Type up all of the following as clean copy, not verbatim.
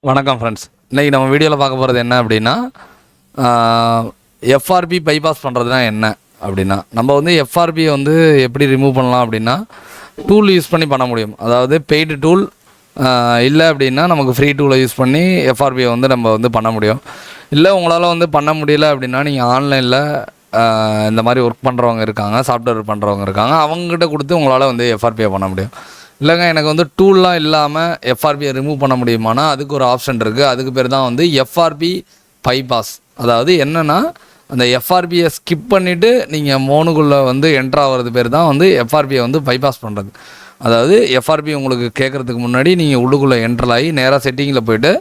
வணக்கம் ஃப்ரெண்ட்ஸ். இன்றைக்கி நம்ம வீடியோவில் பார்க்க போகிறது என்ன அப்படின்னா, எஃப்ஆர்பி பைபாஸ் பண்ணுறதுனா என்ன அப்படின்னா, நம்ம வந்து எஃப்ஆர்பியை வந்து எப்படி ரிமூவ் பண்ணலாம் அப்படின்னா, டூல் யூஸ் பண்ணி பண்ண முடியும். அதாவது பெய்டு டூல் இல்லை அப்படின்னா நமக்கு ஃப்ரீ டூலை யூஸ் பண்ணி எஃப்ஆர்பியை வந்து நம்ம வந்து பண்ண முடியும். இல்லை உங்களால் வந்து பண்ண முடியல அப்படின்னா நீங்கள் ஆன்லைனில் இந்த மாதிரி ஒர்க் பண்ணுறவங்க இருக்காங்க, சாஃப்ட்வேர் பண்ணுறவங்க இருக்காங்க, அவங்ககிட்ட கொடுத்து உங்களால் வந்து எஃப்ஆர்பியை பண்ண முடியும். இல்லைங்க எனக்கு வந்து டூல்லாம் இல்லாமல் எஃப்ஆர்பியை ரிமூவ் பண்ண முடியுமானா அதுக்கு ஒரு ஆப்ஷன் இருக்குது. அதுக்கு பேர் தான் வந்து எஃப்ஆர்பி பைபாஸ். அதாவது என்னென்னா, அந்த எஃப்ஆர்பியை ஸ்கிப் பண்ணிவிட்டு நீங்கள் மோனுக்குள்ளே வந்து என்ட்ரு ஆகிறது பேர் தான் வந்து எஃப்ஆர்பியை வந்து பைபாஸ் பண்ணுறது. அதாவது எஃப்ஆர்பி உங்களுக்கு கேட்குறதுக்கு முன்னாடி நீங்கள் உள்ளுக்குள்ளே என்ட்ரு ஆகி நேராக செட்டிங்கில் போய்ட்டு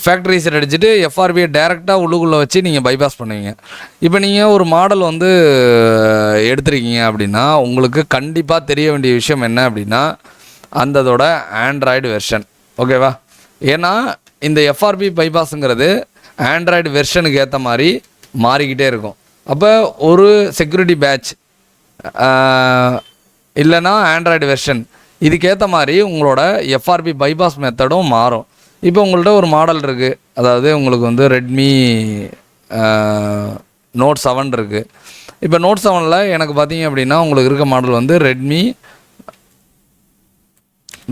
ஃபேக்ட்ரி ரீசெட் அடிச்சுட்டு எஃப்ஆர்பியை டேரெக்டாக உள்ளுக்குள்ளே வச்சு நீங்கள் பைபாஸ் பண்ணுவீங்க. இப்போ நீங்கள் ஒரு மாடல் வந்து எடுத்துருக்கீங்க அப்படின்னா உங்களுக்கு கண்டிப்பாக தெரிய வேண்டிய விஷயம் என்ன அப்படின்னா, அந்ததோட ஆண்ட்ராய்டு வெர்ஷன். ஓகேவா? ஏன்னா இந்த எஃப்ஆர்பி பைபாஸுங்கிறது ஆண்ட்ராய்டு வெர்ஷனுக்கு ஏற்ற மாதிரி மாறிக்கிட்டே இருக்கும். அப்போ ஒரு செக்யூரிட்டி பேட்ச் இல்லைன்னா ஆண்ட்ராய்டு வெர்ஷன் இதுக்கேற்ற மாதிரி உங்களோட எஃப்ஆர்பி பைபாஸ் மெத்தடும் மாறும். இப்போ உங்கள்கிட்ட ஒரு மாடல் இருக்குது, அதாவது உங்களுக்கு வந்து ரெட்மி நோட் 7 இருக்குது. இப்போ நோட் 7ல் எனக்கு பார்த்தீங்க அப்படின்னா உங்களுக்கு இருக்க மாடல் வந்து ரெட்மி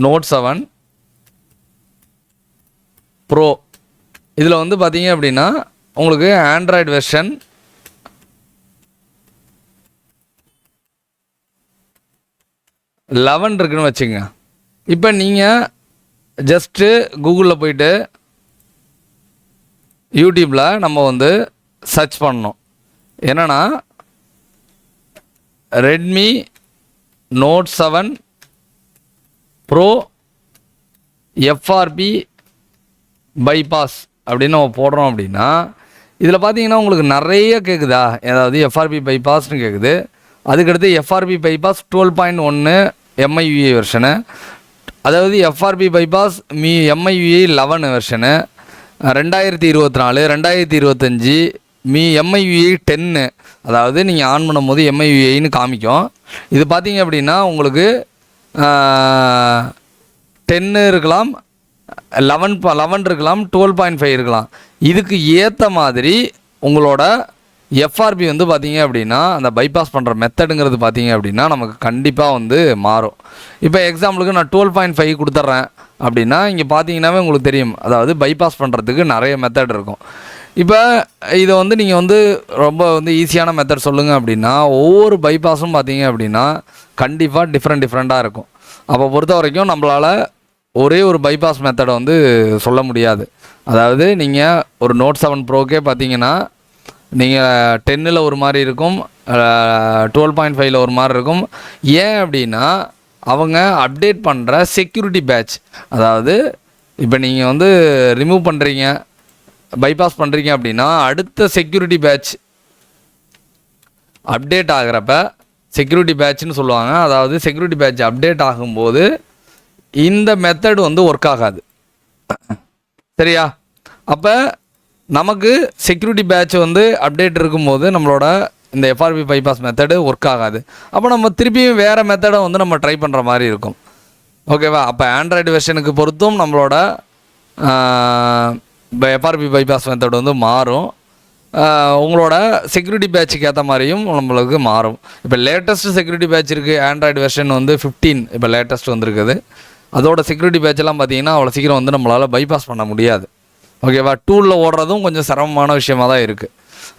நோட் 7 ப்ரோ. இதில் வந்து பார்த்தீங்க அப்படின்னா உங்களுக்கு ஆண்ட்ராய்டு வெர்ஷன் 11 இருக்குன்னு வச்சுங்க. இப்போ நீங்கள் ஜஸ்ட்டு கூகுளில் போய்ட்டு யூடியூப்பில் நம்ம வந்து சர்ச் பண்ணணும். என்னென்னா Redmi note 7 pro FRP bypass அப்படின்னு நம்ம போடுறோம் அப்படின்னா இதில் பார்த்தீங்கன்னா உங்களுக்கு நிறைய கேட்குதா, ஏதாவது எஃப்ஆர்பி பைபாஸ்னு கேட்குது. அதுக்கடுத்து எஃப்ஆர்பி பைபாஸ் 12.1 எம்ஐயுஏ வெர்ஷனு, அதாவது எஃப்ஆர்பி பைபாஸ் எம்ஐயுஏ 11 வெர்ஷனு, 2024 2025 எம்ஐயுஏ 10. அதாவது நீங்கள் ஆன் பண்ணும்போது எம்ஐயுஏன்னு காமிக்கும். இது பார்த்தீங்க அப்படின்னா உங்களுக்கு 10 இருக்கலாம், 11 இருக்கலாம், 12.5 இருக்கலாம். இதுக்கு ஏற்ற மாதிரி உங்களோட எஃப்ஆர்பி வந்து பார்த்தீங்க அப்படின்னா அந்த பைபாஸ் பண்ணுற மெத்தடுங்கிறது பார்த்தீங்க அப்படின்னா நமக்கு கண்டிப்பாக வந்து மாறும். இப்போ எக்ஸாம்பிளுக்கு நான் 12.5 கொடுத்துட்றேன் அப்படின்னா இங்கே பார்த்தீங்கன்னாவே உங்களுக்கு தெரியும், அதாவது பைபாஸ் பண்ணுறதுக்கு நிறைய மெத்தட் இருக்கும். இப்போ இதை வந்து நீங்கள் வந்து ரொம்ப வந்து ஈஸியான மெத்தட் சொல்லுங்கள் அப்படின்னா ஒவ்வொரு பைபாஸும் பார்த்தீங்க அப்படின்னா கண்டிப்பாக டிஃப்ரெண்ட்டாக இருக்கும். அப்போ பொறுத்த வரைக்கும் நம்மளால் ஒரே ஒரு பைபாஸ் மெத்தடை வந்து சொல்ல முடியாது. அதாவது நீங்கள் ஒரு நோட் 7 ப்ரோக்கே பார்த்தீங்கன்னா நீங்கள் 10ல் ஒரு மாதிரி இருக்கும், 12.5ல் ஒரு மாதிரி இருக்கும். ஏன் அப்படின்னா அவங்க அப்டேட் பண்ணுற செக்யூரிட்டி பேட்ச், அதாவது இப்போ நீங்கள் வந்து ரிமூவ் பண்ணுறீங்க பைபாஸ் பண்ணுறீங்க அப்படின்னா அடுத்த செக்யூரிட்டி பேட்ச் அப்டேட் ஆகிறப்ப செக்யூரிட்டி பேட்ச்னு சொல்லுவாங்க. அதாவது செக்யூரிட்டி பேட்ச் அப்டேட் ஆகும்போது இந்த மெத்தட் வந்து ஒர்க் ஆகாது. சரியா? அப்போ நமக்கு செக்யூரிட்டி பேட்ச் வந்து அப்டேட் இருக்கும்போது நம்மளோட இந்த எஃப்ஆர்பி பைபாஸ் மெத்தடு ஒர்க் ஆகாது. அப்போ நம்ம திருப்பியும் வேறு மெத்தடை வந்து நம்ம ட்ரை பண்ணுற மாதிரி இருக்கும். ஓகேவா? அப்போ ஆண்ட்ராய்டு வெர்ஷனுக்கு பொறுத்தும் நம்மளோட எஃப்ஆர்பி பைபாஸ் மெத்தட் வந்து மாறும். உங்களோட செக்யூரிட்டி பேட்சுக்கு ஏற்ற மாதிரியும் நம்மளுக்கு மாறும். இப்போ லேட்டஸ்ட்டு செக்யூரிட்டி பேட்ச் இருக்குது, ஆண்ட்ராய்டு வெர்ஷன் வந்து 15 இப்போ லேட்டஸ்ட் வந்துருக்குது. அதோட செக்யூரிட்டி பேட்செல்லாம் பார்த்தீங்கன்னா அவ்வளோ சீக்கிரம் வந்து நம்மளால் பைபாஸ் பண்ண முடியாது. ஓகேவா? டூலில் ஓடுறதும் கொஞ்சம் சிரமமான விஷயமாக தான் இருக்குது.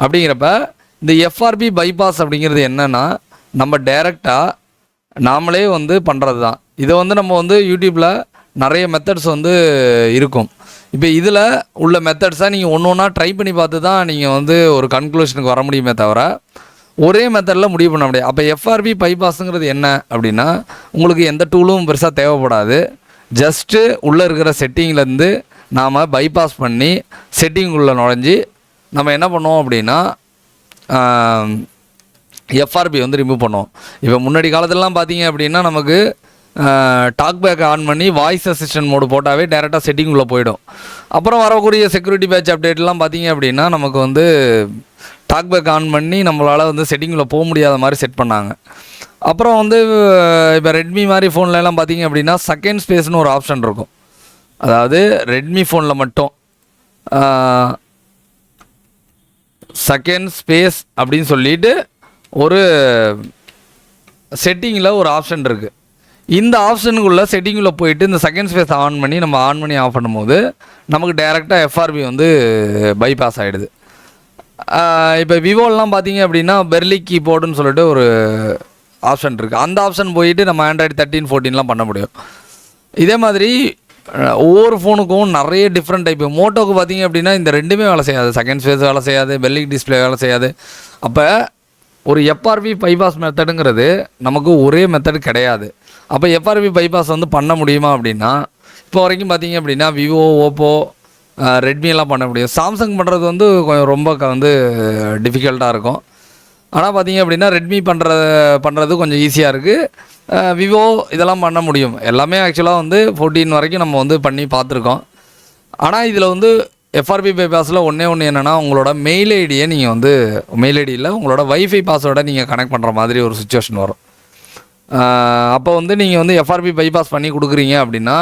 அப்படிங்கிறப்ப இந்த எஃப்ஆர்பி பைபாஸ் அப்படிங்கிறது என்னென்னா நம்ம டைரெக்டாக நாமளே வந்து பண்ணுறது தான். இதை வந்து நம்ம வந்து யூடியூப்பில் நிறைய மெத்தட்ஸ் வந்து இருக்கும். இப்போ இதில் உள்ள மெத்தட்ஸாக நீங்கள் ஒன்று ஒன்றா ட்ரை பண்ணி பார்த்து தான் நீங்கள் வந்து ஒரு கன்க்ளூஷனுக்கு வர முடியுமே தவிர ஒரே மெத்தடில் முடிவு பண்ண முடியாது. அப்போ எஃப்ஆர்பி பைபாஸுங்கிறது என்ன அப்படின்னா உங்களுக்கு எந்த டூலும் பெருசாக தேவைப்படாது. ஜஸ்ட்டு உள்ளே இருக்கிற செட்டிங்லேருந்து நாம் பைபாஸ் பண்ணி செட்டிங்குள்ளே நுழைஞ்சி நம்ம என்ன பண்ணுவோம் அப்படின்னா எஃப்ஆர்பி வந்து ரிமூவ் பண்ணுவோம். இப்போ முன்னாடி காலத்துலலாம் பார்த்தீங்க அப்படின்னா நமக்கு டாக் பேக் ஆன் பண்ணி வாய்ஸ் அசிஸ்டன்ட் மோடு போட்டாவே டேரெக்டாக செட்டிங்குள்ளே போயிடும். அப்புறம் வரக்கூடிய செக்யூரிட்டி பேட்ச் அப்டேட்லாம் பார்த்தீங்க அப்படின்னா நமக்கு வந்து டாக் பேக் ஆன் பண்ணி நம்மளால் வந்து செட்டிங்குள்ளே போக முடியாத மாதிரி செட் பண்ணாங்க. அப்புறம் வந்து இப்போ ரெட்மி மாதிரி ஃபோன்லலாம் பார்த்தீங்க அப்படின்னா செகண்ட் ஸ்பேஸ்னு ஒரு ஆப்ஷன் இருக்கும். அதாவது ரெட்மி ஃபோனில் மட்டும் செகண்ட் ஸ்பேஸ் அப்படின்னு சொல்லிட்டு ஒரு செட்டிங்கில் ஒரு ஆப்ஷன் இருக்குது. இந்த ஆப்ஷனுக்குள்ளே செட்டிங்குள்ளே போயிட்டு இந்த செகண்ட் ஸ்பேஸ் ஆன் பண்ணி ஆஃப் பண்ணும்போது நமக்கு டைரெக்டாக எஃப்ஆர்பி வந்து பைபாஸ் ஆகிடுது. இப்போ விவோலாம் பார்த்தீங்க அப்படின்னா பெர்லி கீபோர்டுன்னு சொல்லிட்டு ஒரு ஆப்ஷன் இருக்குது. அந்த ஆப்ஷன் போயிட்டு நம்ம ஆண்ட்ராய்டு 13, 14 பண்ண முடியும். இதே மாதிரி ஒவ்வொரு ஃபோனுக்கும் நிறைய டிஃப்ரெண்ட் டைப்பு. மோட்டோக்கு பார்த்தீங்க அப்படின்னா இந்த ரெண்டுமே வேலை செய்யாது. செகண்ட் ஸ்பேஸ் வேலை செய்யாது, பெர்லி டிஸ்பிளே வேலை செய்யாது. அப்போ ஒரு எஃப்ஆர்பி பைபாஸ் மெத்தடுங்கிறது நமக்கு ஒரே மெத்தடு கிடையாது. அப்போ எஃப்ஆர்பி பைபாஸ் வந்து பண்ண முடியுமா அப்படின்னா, இப்போ வரைக்கும் பார்த்தீங்க அப்படின்னா விவோ, ஓப்போ, ரெட்மியெல்லாம் பண்ண முடியும். சாம்சங் பண்ணுறது வந்து கொஞ்சம் ரொம்ப வந்து டிஃபிகல்ட்டாக இருக்கும். ஆனால் பார்த்தீங்க அப்படின்னா ரெட்மி பண்ணுறது கொஞ்சம் ஈஸியாக இருக்குது. விவோ இதெல்லாம் பண்ண முடியும். எல்லாமே ஆக்சுவலாக வந்து 14 வரைக்கும் நம்ம வந்து பண்ணி பார்த்துருக்கோம். ஆனால் இதில் வந்து எஃப்ஆர்பி பைபாஸில் ஒன்றே என்னென்னா, உங்களோட மெயில் ஐடியை நீங்கள் வந்து மெயில் ஐடியில் உங்களோட வைஃபை பாஸ்வேர்டை நீங்கள் கனெக்ட் பண்ணுற மாதிரி ஒரு சுச்சுவேஷன் வரும். அப்போ வந்து நீங்கள் வந்து எஃப்ஆர்பி பைபாஸ் பண்ணி கொடுக்குறீங்க அப்படின்னா,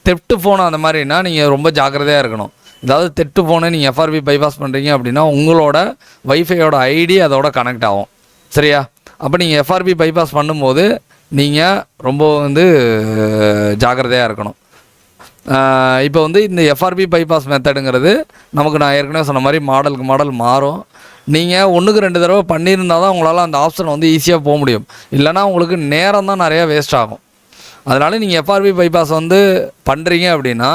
தெஃப்ட் ஃபோன் அந்த மாதிரினா நீங்கள் ரொம்ப ஜாக்கிரதையாக இருக்கணும். அதாவது தெஃப்ட் ஃபோனை நீங்கள் எஃப்ஆர்பி பைபாஸ் பண்ணுறீங்க அப்படின்னா உங்களோட வைஃபையோட ஐடி அதோட கனெக்ட் ஆகும். சரியா? அப்போ நீங்கள் எஃப்ஆர்பி பைபாஸ் பண்ணும்போது நீங்கள் ரொம்ப வந்து ஜாக்கிரதையாக இருக்கணும். இப்போ வந்து இந்த எஃப்ஆர்பி பைபாஸ் மெத்தடுங்கிறது நமக்கு நான் ஏற்கனவே சொன்ன மாதிரி மாடலுக்கு மாடல் மாறும். நீங்கள் 1க்கு 2 தடவை பண்ணியிருந்தால் தான் உங்களால் அந்த ஆப்ஷன் வந்து ஈஸியாக போக முடியும். இல்லைனா உங்களுக்கு நேரம் தான் நிறையா வேஸ்ட் ஆகும். அதனால் நீங்கள் எஃப்ஆர்பி பைபாஸ் வந்து பண்ணுறீங்க அப்படின்னா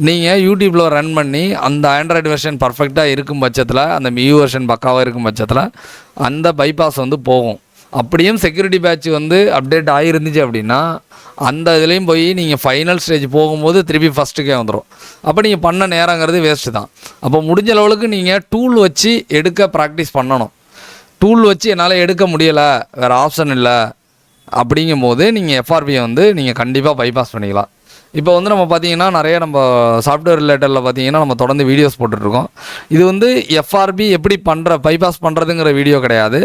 நீங்கள் யூடியூப்பில் ரன் பண்ணி அந்த ஆண்ட்ராய்டு வெர்ஷன் பர்ஃபெக்டாக இருக்கும் பட்சத்தில், அந்த மியூ வெர்ஷன் பக்காவாக இருக்கும் பட்சத்தில் அந்த பைபாஸ் வந்து போகும். அப்படியும் செக்யூரிட்டி பேட்ச் வந்து அப்டேட் ஆகிருந்துச்சு அப்படின்னா அந்த இதுலேயும் போய் நீங்கள் ஃபைனல் ஸ்டேஜ் போகும்போது திருப்பி ஃபஸ்ட்டுக்கே வந்துடும். அப்போ நீங்கள் பண்ண நேரங்கிறது வேஸ்ட்டு தான். அப்போ முடிஞ்ச லெவலுக்கு நீங்கள் டூல் வச்சு எடுக்க ப்ராக்டிஸ் பண்ணணும். டூல் வச்சு என்னால் எடுக்க முடியலை, வேறு ஆப்ஷன் இல்லை அப்படிங்கும்போது நீங்கள் எஃப்ஆர்பியை வந்து நீங்கள் கண்டிப்பாக பைபாஸ் பண்ணிக்கலாம். இப்போ வந்து நம்ம பார்த்தீங்கன்னா நிறைய நம்ம சாஃப்ட்வேர் ரிலேட்டடில் பார்த்தீங்கன்னா நம்ம தொடர்ந்து வீடியோஸ் போட்டுட்ருக்கோம். இது வந்து எஃப்ஆர்பி எப்படி பைபாஸ் பண்ணுறதுங்கிற வீடியோ கிடையாது.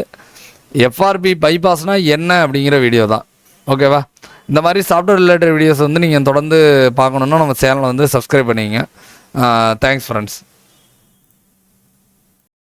எஃப்ஆர்பி பைபாஸ்னால் என்ன அப்படிங்கிற வீடியோ தான். ஓகேவா? இந்த மாதிரி சாஃப்ட்வேர் ரிலேட்டட் வீடியோஸ் வந்து நீங்கள் தொடர்ந்து பார்க்கணுன்னா நம்ம சேனலை வந்து சப்ஸ்கிரைப் பண்ணிக்கங்க. Thanks friends.